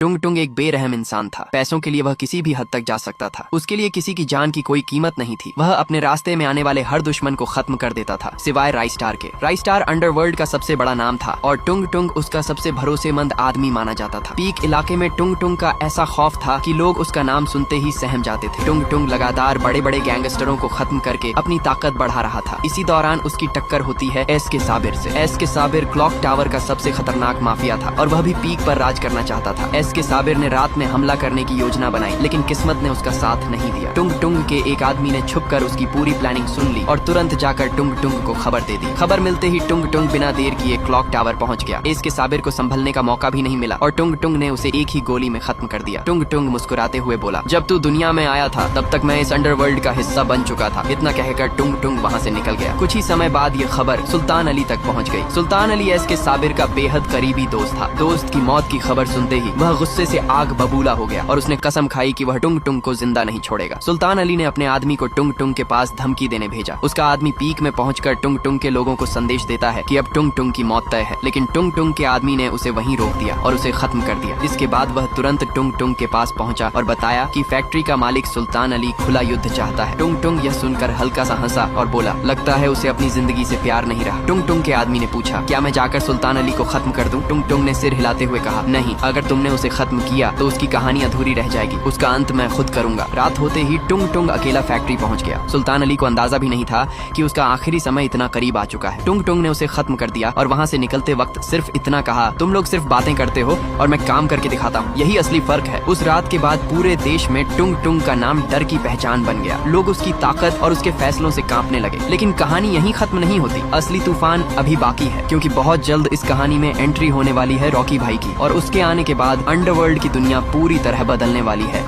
टुंग टुंग एक बेरहम इंसान था। पैसों के लिए वह किसी भी हद तक जा सकता था। उसके लिए किसी की जान की कोई कीमत नहीं थी। वह अपने रास्ते में आने वाले हर दुश्मन को खत्म कर देता था, सिवाय राइस्टार के। राइस्टार अंडरवर्ल्ड का सबसे बड़ा नाम था और टुंग टुंग उसका सबसे भरोसेमंद आदमी माना जाता था। पीक इलाके में टुंग टुंग का ऐसा खौफ था कि लोग उसका नाम सुनते ही सहम जाते थे। टुंग टुंग लगातार बड़े बड़े गैंगस्टरों को खत्म करके अपनी ताकत बढ़ा रहा था। इसी दौरान उसकी टक्कर होती है एस के साबिर से। एस के साबिर क्लॉक टावर का सबसे खतरनाक माफिया था और वह भी पीक पर राज करना चाहता था। एस के साबिर ने रात में हमला करने की योजना बनाई, लेकिन किस्मत ने उसका साथ नहीं दिया। टुंग टुंग के एक आदमी ने छुपकर उसकी पूरी प्लानिंग सुन ली और तुरंत जाकर टुंग टुंग को खबर दे दी। खबर मिलते ही टुंग टुंग बिना देर किए क्लॉक टावर पहुंच गया। एस के साबिर को संभलने का मौका भी नहीं मिला और टुंग टुंग ने उसे एक ही गोली में खत्म कर दिया। टुंग टुंग मुस्कुराते हुए बोला, जब तू दुनिया में आया था तब तक मैं इस अंडरवर्ल्ड का हिस्सा बन चुका था। इतना कहकर टुंग टुंग वहाँ से निकल गया। कुछ ही समय बाद ये खबर सुल्तान अली तक पहुँच गई। सुल्तान अली एस के साबिर का बेहद करीबी दोस्त था। दोस्त की मौत की खबर सुनते ही वह गुस्से से आग बबूला हो गया और उसने कसम खाई कि वह टुंग टुंग को जिंदा नहीं छोड़ेगा। सुल्तान अली ने अपने आदमी को टुंग टुंग के पास धमकी देने भेजा। उसका आदमी पीक में पहुंचकर टुंग टुंग के लोगों को संदेश देता है कि अब टुंग टुंग की मौत तय है, लेकिन टुंग टुंग के आदमी ने उसे वहीं रोक दिया और उसे खत्म कर दिया। इसके बाद वह तुरंत टुंग टुंग के पास पहुंचा और बताया कि फैक्ट्री का मालिक सुल्तान अली खुला युद्ध चाहता है। टुंग टुंग यह सुनकर हल्का सा हंसा और बोला, लगता है उसे अपनी जिंदगी से प्यार नहीं रहा। टुंग टुंग के आदमी ने पूछा, क्या मैं जाकर सुल्तान अली को खत्म कर दूं? टुंग टुंग ने सिर हिलाते हुए कहा, नहीं, अगर तुमने उसे खत्म किया तो उसकी कहानी अधूरी रह जाएगी। उसका अंत मैं खुद करूंगा। रात होते ही टुंग टुंग अकेला फैक्ट्री पहुंच गया। सुल्तान अली को अंदाजा भी नहीं था कि उसका आखिरी समय इतना करीब आ चुका है। टुंग टुंग ने उसे खत्म कर दिया और वहाँ से निकलते वक्त सिर्फ इतना कहा, तुम लोग सिर्फ बातें करते हो और मैं काम करके दिखाता हूँ, यही असली फर्क है। उस रात के बाद पूरे देश में टुंग टुंग का नाम डर की पहचान बन गया। लोग उसकी ताकत और उसके फैसलों से कांपने लगे। लेकिन कहानी यहीं खत्म नहीं होती। असली तूफान अभी बाकी है, क्योंकि बहुत जल्द इस कहानी में एंट्री होने वाली है रॉकी भाई की और उसके आने के बाद अंडरवर्ल्ड की दुनिया पूरी तरह बदलने वाली है।